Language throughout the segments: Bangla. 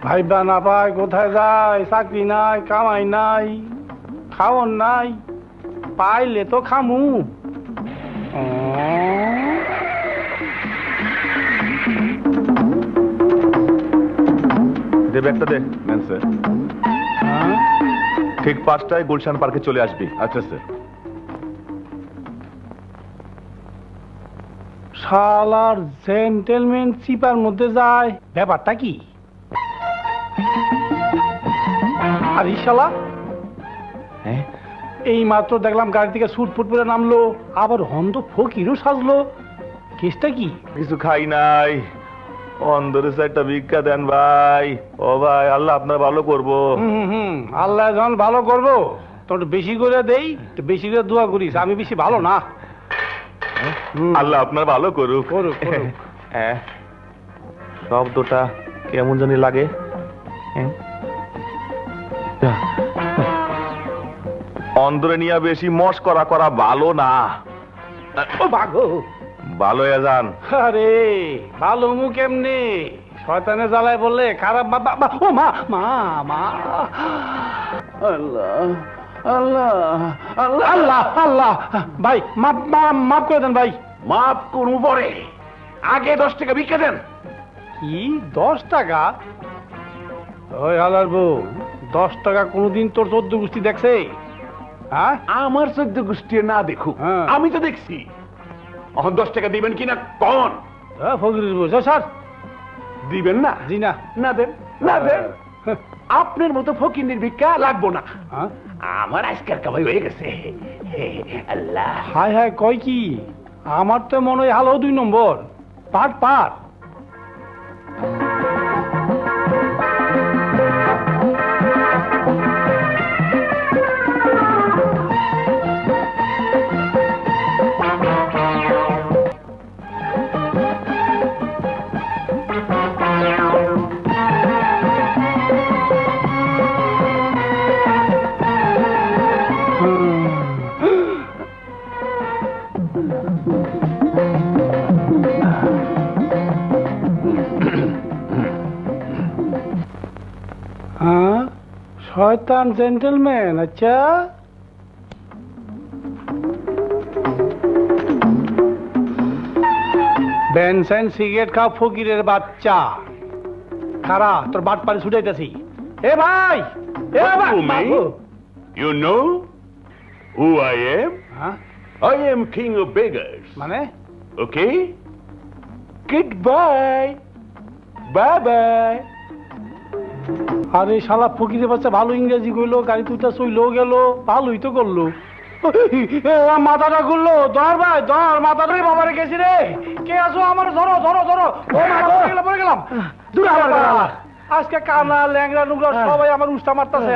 ভাইবা না পায় কোথায় যায়, চাকরি নাই, কামাই নাই, খাওয়ার নাই, পাইলে তো খামু। দেবে একটা দে। স্যার ঠিক 5টায় গুলশান পার্কে চলে আসবি। আচ্ছা স্যার। শালার জেন্টেলম্যান চিপার মধ্যে যায়, ব্যাপারটা কি? আর শালা এই মাত্র দেখলাম গাড়ি থেকে ছুটফুট করে নামলো, আবার হন্দ ফকিরও সাজলো। কেসটা কি? কিছু খাই নাই, অন্ধরে একটা ভিক্ষা দেন ভাই। ও ভাই, আল্লাহ আপনার ভালো করবো। আল্লাহ যখন ভালো করবো তোর বেশি করে দেই, বেশি করে দোয়া করিস। আমি বেশি ভালো না। আল্লাহ আপনার ভালো করুক। হ্যাঁ, শব্দটা কেমন জানি লাগে। অন্ধরে নিয়ে বেশি মস্করা করা ভালো না। ও ভাগো ভালো হয়ে যান। আরে ভালো মু কেমনে? শয়তানে জ্বালায় বললে খারাপ। বাবা ও মা মা মা আল্লাহ আল্লাহ আল্লাহ আল্লাহ আল্লাহ। ভাই মাপ মাপ করে দেন ভাই। মাপ করবো পরে, আগে 10 টাকা ভিক্ষা দেন। কি 10 টাকা? ওই হালার বউ, 10 টাকা কোনদিন তোর 14 গোষ্ঠী দেখছে? হ্যাঁ, আমার 14 গোষ্ঠী না দেখুক, আমি তো দেখছি। এখন 10 টাকা দিবেন কিনা কন? ফকিরের বউ স্যার দিবেন না? জি না। না দেন, না দেন। আপনার মতো ফকিরের ভিক্ষা লাগবো না। আমার আজকের কামাই হয়ে গেছে। আল্লাহ। হায় হায়, কয় কি? আমার তো মনে হয় হালো 2 নম্বর। পার পার শয়তান জেন্টেলম্যান। আচ্ছা, বেনসেন সিগারেট খাও ফকিরের বাচ্চা। খারা তোর বাট পারে ছুটাইতেছি। এ ভাই, এ ভাই, you know who I am? I am king of beggars. মানে Okay? Goodbye. Bye bye. আরে শালা ফকিরের বাচ্চা ভালো ইংরেজি কইলো, গাড়ি তুইটা চইলো গেল, ভালোই তো করলো। মাথাটা ঘুরলো। ধর ভাই ধর, মাথাটাই বাবারে গেছি রে। কে আছো? আমার ধরো ধরো ধরো। ও মা, পড়ে গেলাম। আজকে কানা ল্যাংরা নুংরা সবাই আমার উস্তা মারতেছে।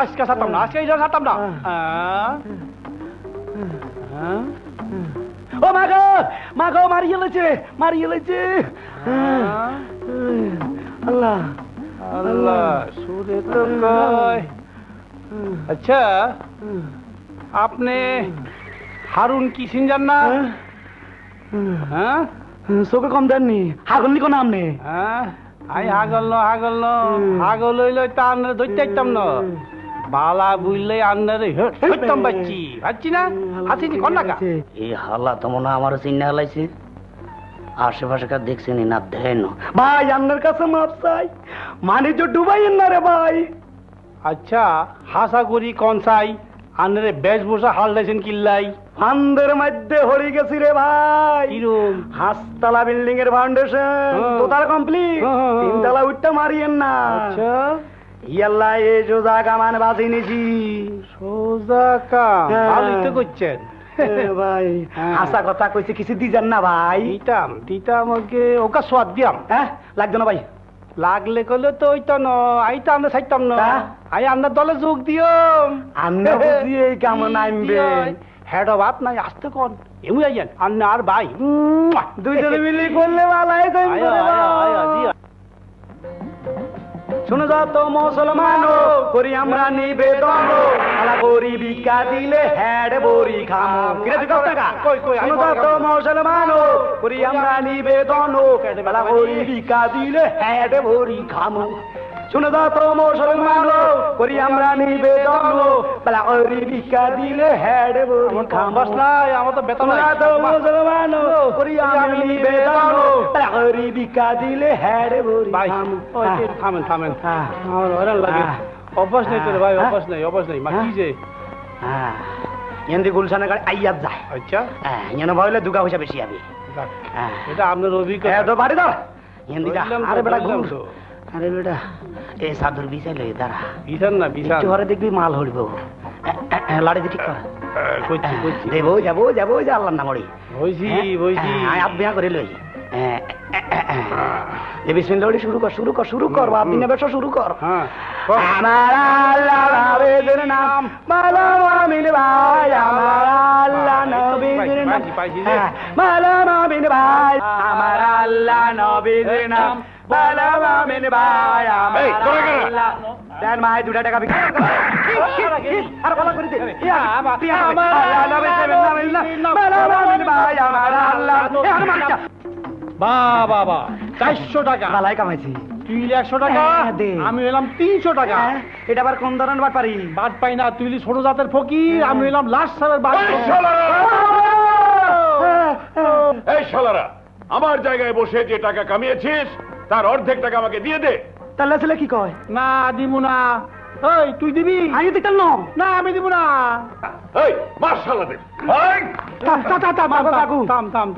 আজকে ছাড়তাম না, আজকে এই ছাড়তাম না। ও মাগো মাগো, মারিয়ে লেছে, মারিয়ে লেছে। আল্লাহ আল্লাহ, সুরে তো কয়। আচ্ছা, আপনি হারুন কিসিঞ্জার না? হ্যাঁ, চোখে কম দেননি। হাগল নি কোন আমনে? আই হাগল ন হাগল ন হাগল হইল তা আন্নারে ধরতে আইতাম না। বালা বুঝলে আন্নারে হইতাম বাচ্চি বাচ্চি না। আসিনি কোন নাকা এই হালা তো মনে আমার চিন্না হালাইছে। আশেপাশে কার দেখছেন না? দেন ভাই, আন্নার কাছে মাপ চাই, মানে তো ডুবাইয়েন না রে ভাই। আচ্ছা, হাসা করি কোন চাই? আন্নারে বেশভূষা হাল দিয়েছেন কিল্লাই? ফান্দের মধ্যে হরি গেছি রে ভাই। হাসতলা বিল্ডিং এর ফাউন্ডেশন তোতাল কমপ্লিট, 3 তলা উঠতে মারিয়েন না। আচ্ছা, ইয়াল্লা এই সোজা কামান বাঁচি নিছি। সোজা কাম ভালোই তো করছেন ভাই। আশা কথা কইছে কিছু দিজান না ভাই? দিতাম দিতাম, ওকে ওকা সোয়াদ দিয়াম। হ্যাঁ, লাগতো না ভাই। লাগলে কলে তো ওইটা ন, আই তো আমরা চাইতাম না। আই আপনার দলে যোগ দিও। আমরা বুঝি এই কাম নামবে। হেড অফ আপ নাই, আসতে কোন এমনি আইয়েন আন্না আর ভাই দুইজনে মিলি করলে ভালাই কইম। শুনে যা তো মুসলমান করি আমরা নিবেদন, আলা করি ভিক্ষা দিলে হেড বড়ি খামো। শুনে যা তো মুসলমান করি আমরা নিবেদন, আলা করি ভিক্ষা দিলে হেড বড়ি খামো। শুনে দাও তো মুসলমান করি আমরা নিবেদন বেলা ওরি ভিক্ষা দিলে হেড বড়ি খামো বস নাই আমার তো বেতন শুনে দাও তো মুসলমান করি আমরা নিবেদন বেলা ওরি ভিক্ষা দিলে হেড বড়ি ভাই খামো ওই যে থামেন থামেন হ্যাঁ। আমার হয়রান লাগে হ্যাঁ। অভ্যাস নেই তোর ভাই হ্যাঁ। অভ্যাস নেই মা কি যে এন্দি গুলশানের গাড়ি আইয়াত যায় আচ্ছা এনে ভাবলে দুগা পয়সা বেশি হবে যাক, হ্যাঁ এটা আপনার অভিজ্ঞতা হ্যাঁ তো বাড়ি দাও এন্দিটা বুঝলাম তো, আরে বেটা বুঝলাম ঘুম তো। আরে বেটা এই সাধুর বিষয় লই দাঁড়া বিছান না বিছান একটু ঘরে দেখবি মাল হইব লাড়ি দি ঠিক কর কইছি কইছি দেবো যাবো যে আল্লাহর নাম হরি বইছি বইছি আপ বিয়া করে লই যে বিসমিল্লাহ বলি শুরু কর বাপ দিনে ব্যবসা শুরু কর হ্যাঁ আমার আল্লাহ নবীর নাম মালা মামিন ভাই আমার আল্লাহ নবীর নাম পাইছি মালা মামিন ভাই আমার আল্লাহ নবীর নাম মালা মামিন ভাই আমার আল্লাহ দেন মাই 2 টাকা বিক্রি আর ভালো করে দে আমার আল্লাহ নবীর নাম মালা মামিন ভাই আমার আল্লাহ বাবা 400 টাকা ভালাই কামাইছি তুই 100 টাকা দে। আমি এলাম 300 টাকা এটা আবার কোন ধরনের বাট পারি বাদ পাই না তুই ছোট জাতের ফকির আমি এলাম লাস্ট সালের বাদ এই শালারা আমার জায়গায় বসে যে টাকা কামিয়েছিস তার অর্ধেক টাকা আমাকে দিয়ে দে। তাহলে ছেলে কি কয় না দিমু না এই তুই দিবি আমি দেখতাম না না আমি দিব না এই মার শালাদের এই!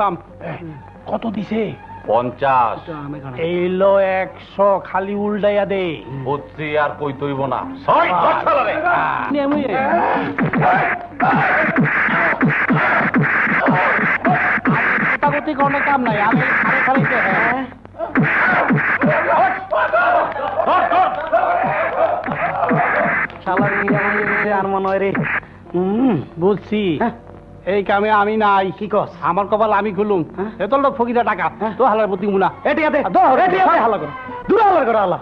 থাম কত দিছে 50 এইলো 100 খালি উল্টাইয়া দে বুঝছি আর কই তৈব না ছয় ধর শালারে। কথা কোনো কাম নাই আমি খালি হ্যাঁ শালা আর মনে হয় রে বুঝছি হ্যাঁ। এই কামে আমি নাই কি কস আমার কপাল আমি খুলুম হ্যাঁ। এত লোক ফকিরা টাকা তো হালার প্রতি মুনা এটি আদে দৌড়, এটি আদে দৌড়। হালা করো দূর হালা করো হালা